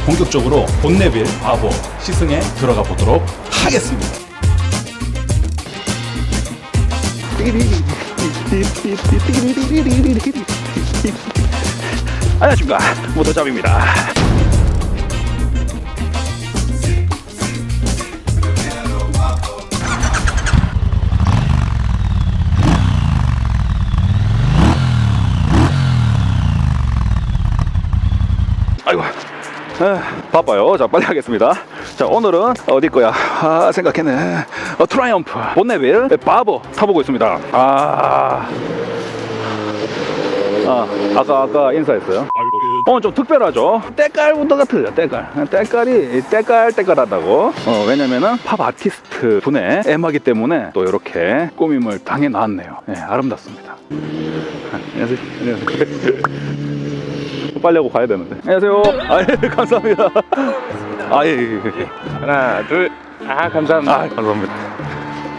본격적으로 본네빌 바보 시승에 들어가 보도록 하겠습니다. 안녕하십니까, 모터잡입니다. 아이고, 바빠요. 자, 빨리 하겠습니다. 자, 오늘은 어디 거야? 생각했네. 트라이엄프 본네빌 바보 타보고 있습니다. 아까 인사했어요. 오늘 좀 특별하죠. 때깔부터 같아요. 때깔이 때깔하다고. 왜냐면은 팝 아티스트 분의 애마기 때문에 또 이렇게 꾸밈을 당해 놨네요. 네, 아름답습니다. 안녕하세요. 빨리 하고 가야 되는데. 안녕하세요. 예, 감사합니다. 예. 하나, 둘. 감사합니다. 감사합니다.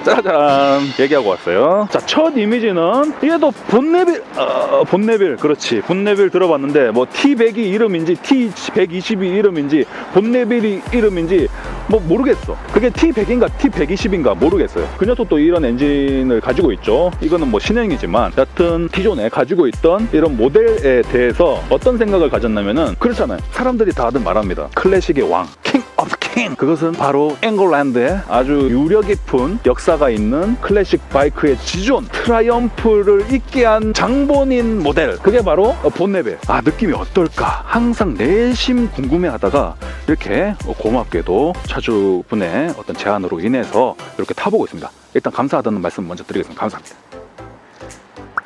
짜잔, 얘기하고 왔어요. 자, 첫 이미지는 얘도 본네빌, 그렇지. 본네빌 들어봤는데 뭐 T100이 이름인지 T120이 이름인지 본네빌이 이름인지 뭐 모르겠어. 그게 T100인가 T120인가 모르겠어요. 그 녀석도 이런 엔진을 가지고 있죠. 이거는 뭐 신형이지만 여튼 기존에 가지고 있던 이런 모델에 대해서 어떤 생각을 가졌냐면은, 그렇잖아요. 사람들이 다들 말합니다. 클래식의 왕, 킹 오브 킹. 그것은 바로 앵글랜드의 아주 유려 깊은 역사가 있는 클래식 바이크의 지존 트라이엄프를 있게 한 장본인 모델, 그게 바로 본네빌. 느낌이 어떨까 항상 내심 궁금해하다가 이렇게 고맙게도 차주분의 어떤 제안으로 인해서 이렇게 타보고 있습니다. 일단 감사하다는 말씀 먼저 드리겠습니다. 감사합니다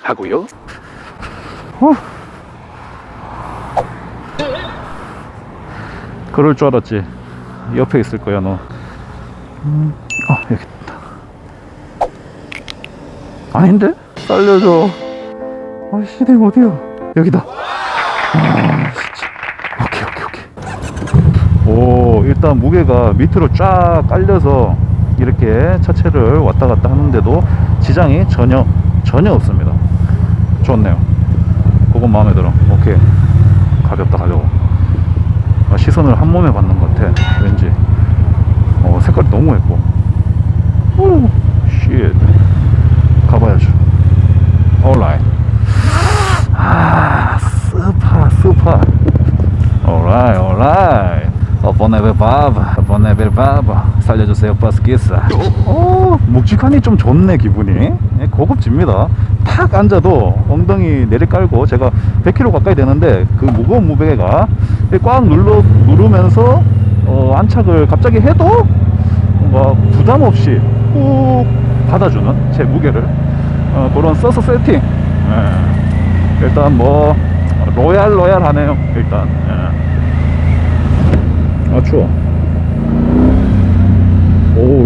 하고요. 그럴 줄 알았지. 옆에 있을 거야 너. 여기 있다. 아닌데? 살려줘. 시댁 어디야? 여기다. 오케이. 일단 무게가 밑으로 쫙 깔려서 이렇게 차체를 왔다 갔다 하는데도 지장이 전혀 없습니다. 좋네요. 그건 마음에 들어. 오케이. 가볍다, 가벼워. 시선을 한 몸에 받는 것 같아. 왠지. 색깔이 너무 예뻐. 쉣. 가봐야죠. alright. 스파. alright. 본네빌 바바. 살려주세요, 버스기사. 묵직하니 좀 좋네, 기분이. 고급집니다. 탁 앉아도 엉덩이 내리깔고, 제가 100km 가까이 되는데 그 무거운 무게가 꽉 누르면서 안착을 갑자기 해도 뭔가 부담 없이 꾹 받아주는 제 무게를, 그런 서스 세팅. 일단 뭐 로얄하네요. 일단 추워.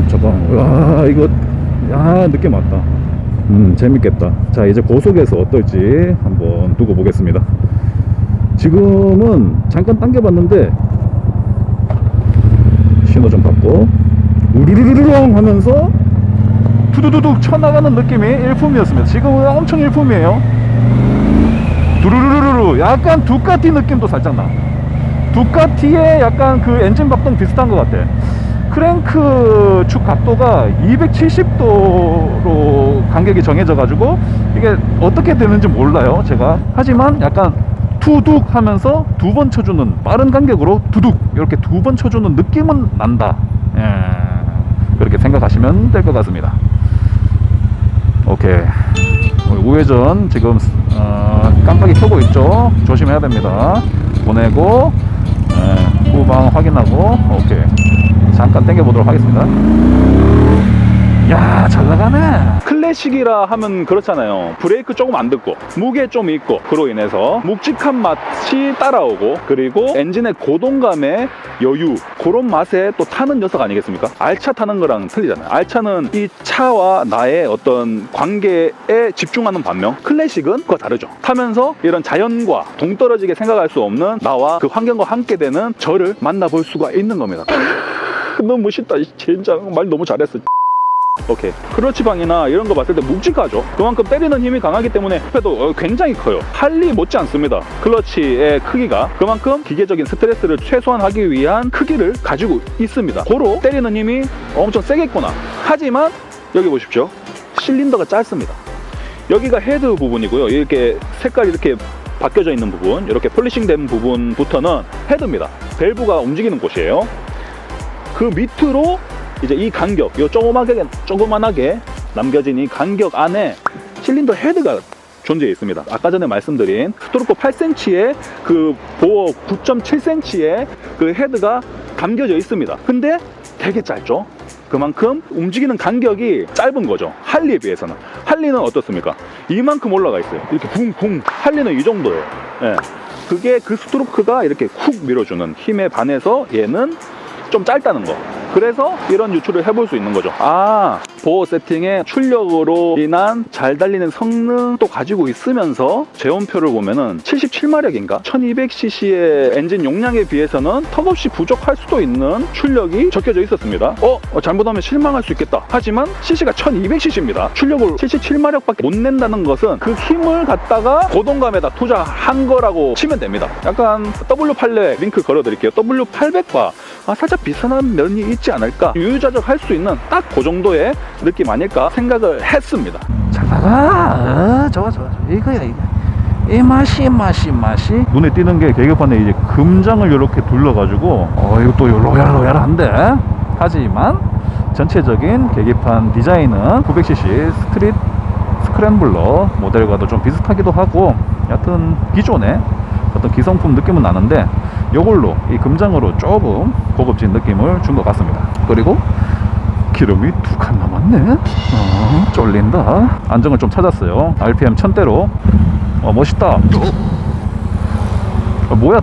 잠깐. 이거 늦게 맞다. 재밌겠다. 자, 이제 고속에서 어떨지 한번 두고 보겠습니다. 지금은 잠깐 당겨봤는데 신호 좀 받고 우르르르렁 하면서 두두두둑 쳐나가는 느낌이 일품이었습니다. 지금은 엄청 일품이에요. 두루루루루. 약간 두카티 느낌도 살짝 나. 두카티의 약간 그 엔진 박동 비슷한 것 같아. 크랭크 축 각도가 270도로 간격이 정해져 가지고 이게 어떻게 되는지 몰라요, 제가. 하지만 약간 투둑 하면서 두 번 쳐주는, 빠른 간격으로 두둑 이렇게 두 번 쳐주는 느낌은 난다. 그렇게 생각하시면 될 것 같습니다. 오케이. 우회전 지금 깜빡이 켜고 있죠. 조심해야 됩니다. 보내고 후방 확인하고. 오케이. 잠깐 당겨 보도록 하겠습니다. 야, 잘 나가네. 클래식이라 하면 그렇잖아요. 브레이크 조금 안 듣고 무게 좀 있고, 그로 인해서 묵직한 맛이 따라오고, 그리고 엔진의 고동감의 여유, 그런 맛에 또 타는 녀석 아니겠습니까? 알차 타는 거랑 틀리잖아요. 알차는 이 차와 나의 어떤 관계에 집중하는 반면, 클래식은 그거 다르죠. 타면서 이런 자연과 동떨어지게 생각할 수 없는 나와 그 환경과 함께 되는 저를 만나볼 수가 있는 겁니다. 너무 멋있다. 진짜 말 너무 잘했어. 오케이. 클러치방이나 이런 거 봤을 때 묵직하죠. 그만큼 때리는 힘이 강하기 때문에 스피드도 굉장히 커요. 할리 못지 않습니다. 클러치의 크기가 그만큼 기계적인 스트레스를 최소화하기 위한 크기를 가지고 있습니다. 고로 때리는 힘이 엄청 세겠구나. 하지만 여기 보십시오. 실린더가 짧습니다. 여기가 헤드 부분이고요. 이렇게 색깔이 이렇게 바뀌어져 있는 부분, 이렇게 폴리싱 된 부분부터는 헤드입니다. 밸브가 움직이는 곳이에요. 그 밑으로 이제 이 간격, 요 조그만하게 남겨진 이 간격 안에 실린더 헤드가 존재해 있습니다. 아까 전에 말씀드린 스트로크 8cm의 그 보어 9.7cm의 그 헤드가 담겨져 있습니다. 근데 되게 짧죠? 그만큼 움직이는 간격이 짧은 거죠. 할리에 비해서는. 할리는 어떻습니까? 이만큼 올라가 있어요. 이렇게 붕붕. 할리는 이 정도예요. 예. 그게 그 스트로크가 이렇게 쿡 밀어주는 힘에 반해서 얘는 좀 짧다는 거. 그래서 이런 유출을 해볼 수 있는 거죠. 아, 보어 세팅의 출력으로 인한 잘 달리는 성능도 가지고 있으면서 제온표를 보면은 77마력인가 1200cc의 엔진 용량에 비해서는 턱없이 부족할 수도 있는 출력이 적혀져 있었습니다. 잘못하면 실망할 수 있겠다. 하지만 cc가 1200cc입니다. 출력을 77마력밖에 못 낸다는 것은 그 힘을 갖다가 고동감에다 투자한 거라고 치면 됩니다. 약간 W800 링크 걸어드릴게요. W800과 살짝 비슷한 면이 있지 않을까, 유유자적 할 수 있는 딱 그 정도의 느낌 아닐까 생각을 했습니다. 잘 나가. 좋아. 이거야, 이거. 이 맛이. 눈에 띄는 게 계기판에 이제 금장을 이렇게 둘러가지고 이거 또 로얄한데. 하지만 전체적인 계기판 디자인은 900cc 스트릿 스크램블러 모델과도 좀 비슷하기도 하고, 여하튼 기존의 어떤 기성품 느낌은 나는데 이걸로 이 금장으로 조금 고급진 느낌을 준 것 같습니다. 그리고 기름이 2칸 남았네. 쫄린다. 안정을 좀 찾았어요. RPM 1000대로. 멋있다. 뭐야.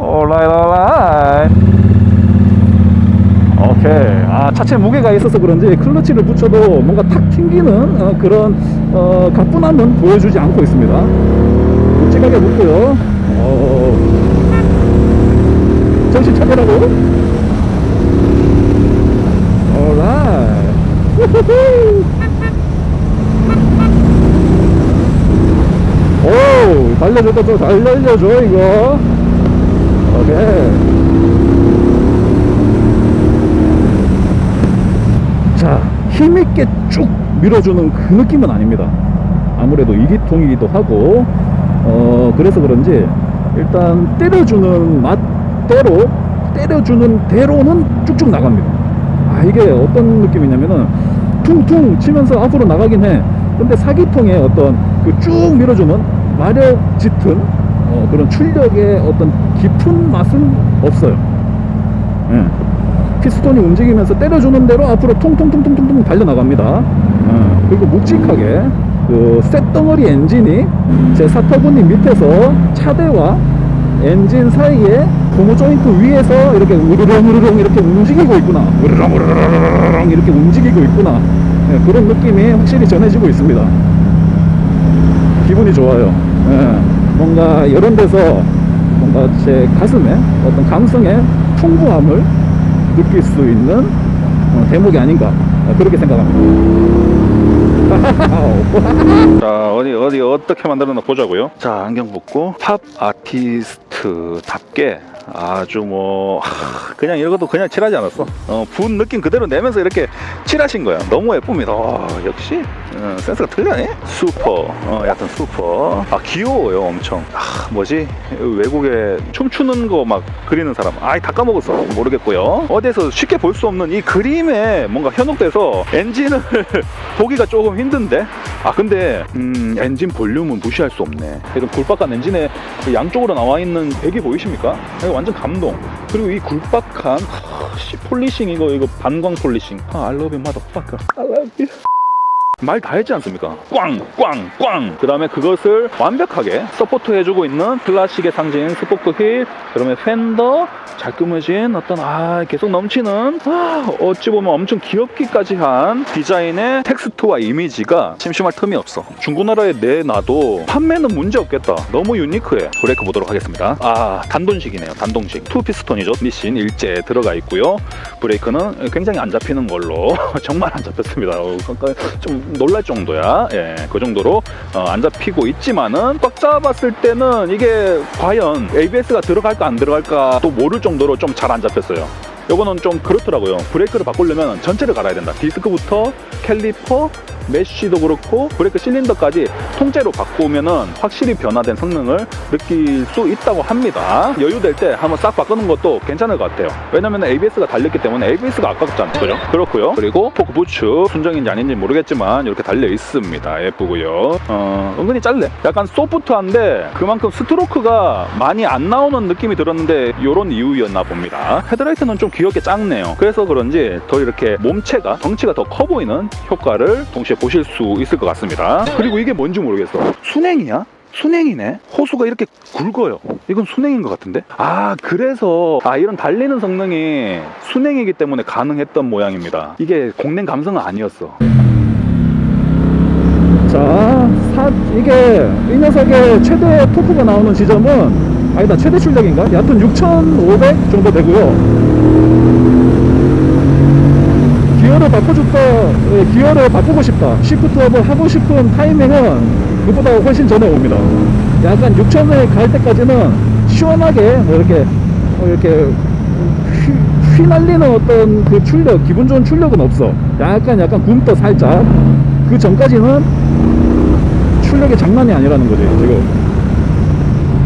alright. 오케이. 차체 무게가 있어서 그런지 클러치를 붙여도 뭔가 탁 튕기는 그런 가뿐함은 보여주지 않고 있습니다. 묵직하게 붙고요. 정신 차리라고. alright. 오, 달려줬다. 또 잘 달려줘 이거. 오케이. 자, 힘있게 쭉 밀어주는 그 느낌은 아닙니다. 아무래도 2기통이기도 하고 그래서 그런지 일단 때려주는 맛대로, 때려주는 대로는 쭉쭉 나갑니다. 이게 어떤 느낌이냐면은 퉁퉁 치면서 앞으로 나가긴 해. 근데 4기통의 어떤 그 쭉 밀어주는 마력 짙은 그런 출력의 어떤 깊은 맛은 없어요. 예. 피스톤이 움직이면서 때려주는 대로 앞으로 통통통통통 달려나갑니다. 그리고 묵직하게 그 쇳덩어리 엔진이 제 사터분리 밑에서 차대와 엔진 사이에 고무 조인트 위에서 이렇게 우르렁 이렇게 움직이고 있구나. 우르렁 이렇게 움직이고 있구나. 그런 느낌이 확실히 전해지고 있습니다. 기분이 좋아요. 뭔가 이런 데서 뭔가 제 가슴에 어떤 감성의 풍부함을 느낄 수 있는 대목이 아닌가, 그렇게 생각합니다. 자, 어디 어떻게 만들었나 보자고요. 자, 안경 벗고 팝 아티스트답게 아주 그냥 이것도 그냥 칠하지 않았어. 분 느낌 그대로 내면서 이렇게 칠하신 거야. 너무 예쁩니다. 역시 센스가 틀리네. 슈퍼. 약간 슈퍼. 귀여워요, 엄청. 뭐지? 외국에 춤추는 거 막 그리는 사람. 다 까먹었어. 모르겠고요. 어디에서 쉽게 볼 수 없는 이 그림에 뭔가 현혹돼서 엔진을 보기가 조금 힘든데. 근데 엔진 볼륨은 무시할 수 없네. 이런 굴박한 엔진에 양쪽으로 나와 있는 배기 보이십니까? 이거 완전 감동. 그리고 이 굴박한 폴리싱, 이거 반광 폴리싱. I love you motherfucker. I love you. 말 다 했지 않습니까? 꽝꽝꽝. 그 다음에 그것을 완벽하게 서포트 해주고 있는 클래식의 상징 스포크 휠, 그다음에 팬더, 잘 꾸며진 어떤 계속 넘치는 어찌 보면 엄청 귀엽기까지 한 디자인의 텍스트와 이미지가 심심할 틈이 없어. 중고나라에 내놔도 판매는 문제 없겠다. 너무 유니크해. 브레이크 보도록 하겠습니다. 단돈식이네요. 단동식. 투 피스톤이죠. 미신 일제 들어가 있고요. 브레이크는 굉장히 안 잡히는 걸로 정말 안 잡혔습니다. 좀 놀랄 정도야. 예, 그 정도로 안 잡히고 있지만은 꽉 잡았을 때는 이게 과연 ABS가 들어갈까 안 들어갈까 또 모를 정도로 좀 잘 안 잡혔어요. 요거는 좀 그렇더라고요. 브레이크를 바꾸려면 전체를 갈아야 된다. 디스크부터 캘리퍼, 메쉬도 그렇고 브레이크 실린더까지 통째로 바꾸면은 확실히 변화된 성능을 느낄 수 있다고 합니다. 여유될 때 한번 싹 바꾸는 것도 괜찮을 것 같아요. 왜냐면 ABS가 달렸기 때문에 ABS가 아깝잖아요. 그죠? 그렇고요. 그리고 포크 부츠 순정인지 아닌지 모르겠지만 이렇게 달려 있습니다. 예쁘고요. 은근히 짧네. 약간 소프트한데 그만큼 스트로크가 많이 안 나오는 느낌이 들었는데 요런 이유였나 봅니다. 헤드라이트는 좀 귀엽게 작네요. 그래서 그런지 더 이렇게 몸체가 덩치가 더 커 보이는 효과를 동시에 보실 수 있을 것 같습니다. 그리고 이게 뭔지 모르겠어. 순행이야? 순행이네. 호수가 이렇게 굵어요. 이건 순행인 것 같은데. 그래서 이런 달리는 성능이 순행이기 때문에 가능했던 모양입니다. 이게 공랭 감성은 아니었어. 자, 이게 이 녀석의 최대 토크가 나오는 지점은 아니다, 최대 출력인가? 여하튼 6,500 정도 되고요. 기어를 기어를 바꾸고 싶다, 시프트업을 하고 싶은 타이밍은 그보다 훨씬 전에 옵니다. 약간 6,000을 갈 때까지는 시원하게 이렇게 휘날리는 어떤 그 출력, 기분 좋은 출력은 없어. 약간 굼떠 살짝. 그 전까지는 출력이 장난이 아니라는 거지 지금.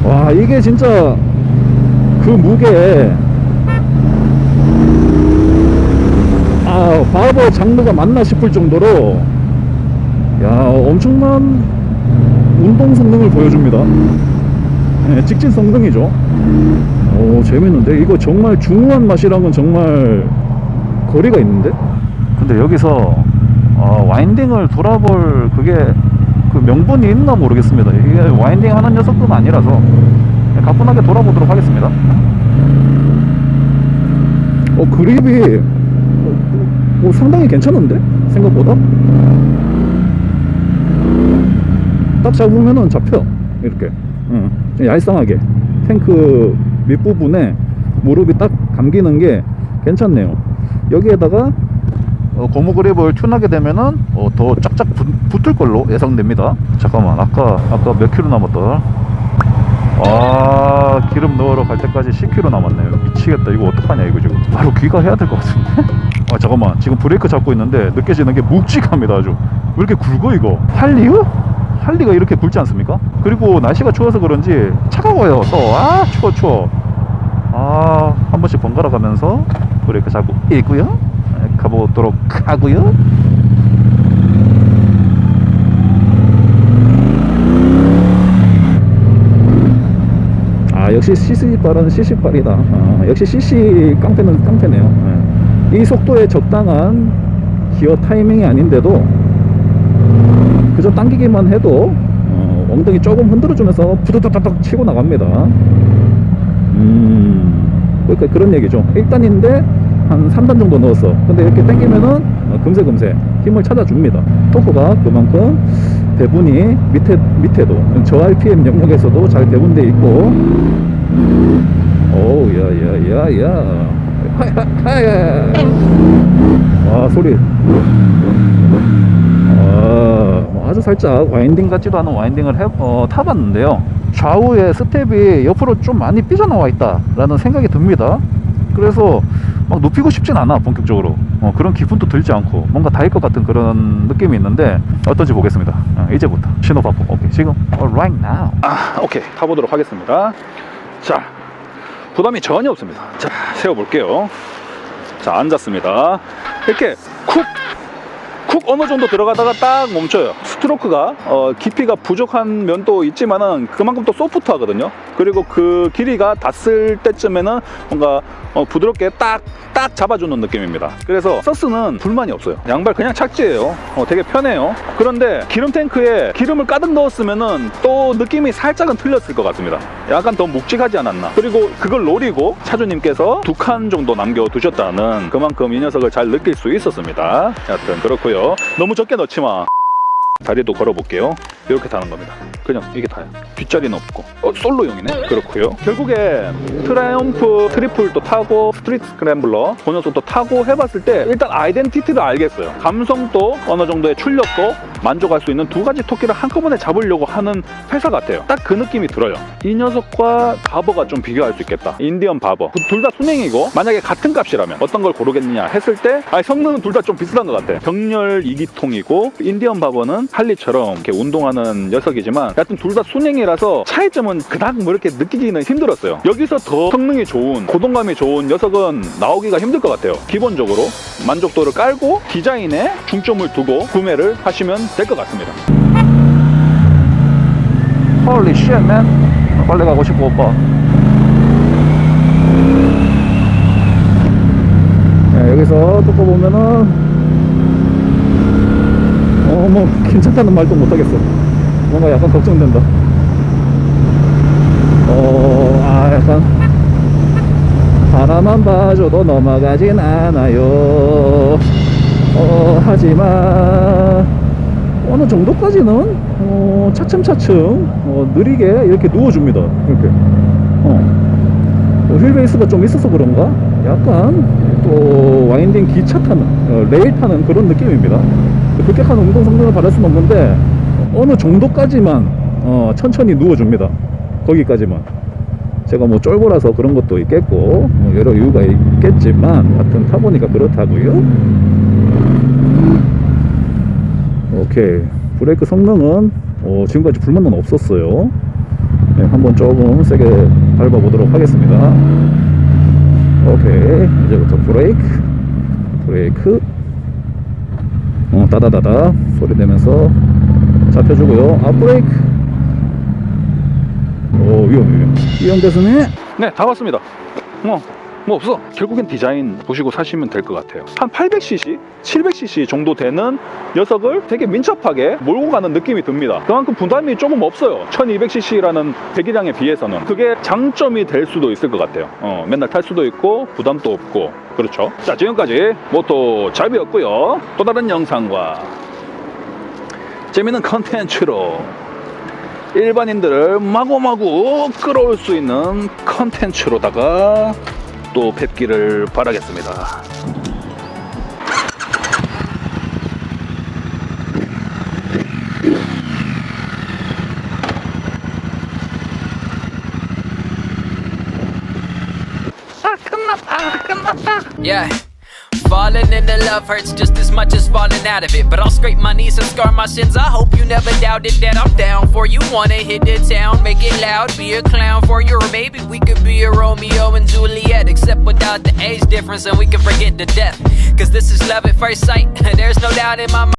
와, 이게 진짜 그 무게에 바버 장르가 맞나 싶을 정도로 엄청난 운동 성능을 보여줍니다. 네, 직진 성능이죠. 재밌는데 이거 정말 중후한 맛이랑은 정말 거리가 있는데. 근데 여기서 와인딩을 돌아볼 그 명분이 있나 모르겠습니다. 이게 와인딩 하는 녀석은 아니라서 가뿐하게 돌아보도록 하겠습니다. 그립이 상당히 괜찮은데? 생각보다? 딱 잡으면은 잡혀. 이렇게. 좀 얄쌍하게. 탱크 밑부분에 무릎이 딱 감기는 게 괜찮네요. 여기에다가 고무 그립을 튠하게 되면은 더 쫙쫙 붙을 걸로 예상됩니다. 잠깐만, 아까 몇 킬로 남았다. 기름 넣으러 갈 때까지 10km 남았네요. 미치겠다. 이거 어떡하냐 이거 지금. 바로 귀가해야 될 것 같은데. 잠깐만, 지금 브레이크 잡고 있는데 느껴지는 게 묵직합니다. 아주. 왜 이렇게 굵어 이거. 할리가 이렇게 굵지 않습니까? 그리고 날씨가 추워서 그런지 차가워요. 또 추워. 한 번씩 번갈아 가면서 브레이크 잡고 있고요. 가보도록 하고요. 역시 CC발은 CC발이다. 역시 CC 깡패는 깡패네요. 이 속도에 적당한 기어 타이밍이 아닌데도 그저 당기기만 해도 엉덩이 조금 흔들어주면서 부드덕덕 치고 나갑니다. 그러니까 그런 얘기죠. 1단인데 한 3단 정도 넣었어. 근데 이렇게 당기면은 금세 힘을 찾아줍니다. 토크가 그만큼 배분이 밑에도 저 RPM 영역에서도 잘 배분되어 있고. 야야야야. 소리. 아주 살짝 와인딩 같지도 않은 와인딩을 타봤는데요. 좌우에 스텝이 옆으로 좀 많이 삐져나와 있다 라는 생각이 듭니다. 그래서 막 눕히고 싶진 않아. 본격적으로 그런 기분도 들지 않고 뭔가 닿을 것 같은 그런 느낌이 있는데 어떤지 보겠습니다. 이제부터 신호 받고. 오케이, 지금 right now. 오케이, 타보도록 하겠습니다. 자, 부담이 전혀 없습니다. 자, 세워볼게요. 자, 앉았습니다. 이렇게 쿡 쿡 어느 정도 들어가다가 딱 멈춰요. 스트로크가 깊이가 부족한 면도 있지만은 그만큼 또 소프트하거든요. 그리고 그 길이가 닿을 때쯤에는 뭔가 부드럽게 딱 잡아주는 느낌입니다. 그래서 서스는 불만이 없어요. 양발 그냥 착지예요. 되게 편해요. 그런데 기름 탱크에 기름을 가득 넣었으면은 또 느낌이 살짝은 틀렸을 것 같습니다. 약간 더 묵직하지 않았나. 그리고 그걸 노리고 차주님께서 2칸 정도 남겨두셨다는 그만큼 이 녀석을 잘 느낄 수 있었습니다. 여하튼 그렇고요. 너무 적게 넣지 마. 다리도 걸어볼게요. 이렇게 타는 겁니다. 그냥 이게 다예요. 뒷자리는 없고. 솔로용이네. 그렇고요. 결국에 트라이엄프 트리플도 타고 스트리트 스크램블러 그 녀석도 타고 해봤을 때 일단 아이덴티티를 알겠어요. 감성도 어느 정도의 출력도 만족할 수 있는 두 가지 토끼를 한꺼번에 잡으려고 하는 회사 같아요. 딱 그 느낌이 들어요. 이 녀석과 바버가 좀 비교할 수 있겠다. 인디언 바버. 둘 다 순행이고 만약에 같은 값이라면 어떤 걸 고르겠느냐 했을 때 성능은 둘 다 좀 비슷한 것 같아. 병렬 2기통이고 인디언 바버는 할리처럼 이렇게 운동하는 녀석이지만 여하튼 둘 다 순행이라서 차이점은 그닥 뭐 이렇게 느끼기는 힘들었어요. 여기서 더 성능이 좋은 고동감이 좋은 녀석은 나오기가 힘들 것 같아요. 기본적으로 만족도를 깔고 디자인에 중점을 두고 구매를 하시면 될 것 같습니다. Holy shit, man. 빨리 가고 싶어, 오빠. 네, 여기서 뚫고 보면은 뭐 괜찮다는 말도 못하겠어. 뭔가 약간 걱정된다. 약간 바라만 봐줘도 넘어가진 않아요. 하지만 어느 정도까지는 차츰차츰 느리게 이렇게 누워줍니다. 이렇게 휠베이스가 좀 있어서 그런가 약간 또 와인딩 기차 타는 레일 타는 그런 느낌입니다. 급격한 운동 성능을 바랄 수는 없는데 어느 정도까지만 천천히 누워줍니다. 거기까지만. 제가 뭐 쫄보라서 그런 것도 있겠고 뭐 여러 이유가 있겠지만 하여튼 타보니까 그렇다고요. 오케이. 브레이크 성능은 지금까지 불만은 없었어요. 네, 한번 조금 세게 밟아보도록 하겠습니다. 오케이. 이제부터 브레이크 따다다다 소리 내면서 잡혀주고요. 앞브레이크. 위험됐으네. 네, 다 왔습니다. 뭐 없어. 결국엔 디자인 보시고 사시면 될 것 같아요. 한 800cc, 700cc 정도 되는 녀석을 되게 민첩하게 몰고 가는 느낌이 듭니다. 그만큼 부담이 조금 없어요. 1200cc라는 배기량에 비해서는. 그게 장점이 될 수도 있을 것 같아요. 맨날 탈 수도 있고 부담도 없고. 그렇죠. 자, 지금까지 모토 잘 배웠고요. 또 다른 영상과 재밌는 컨텐츠로 일반인들을 마구마구 끌어올 수 있는 컨텐츠로다가 또 뵙기를 바라겠습니다. Yeah. Falling into love hurts just as much as falling out of it. But I'll scrape my knees and scar my shins. I hope you never doubted that I'm down for you. Wanna hit the town, make it loud, be a clown for you. Or maybe we could be a Romeo and Juliet, except without the age difference, and we can forget the death. Cause this is love at first sight. There's no doubt in my mind.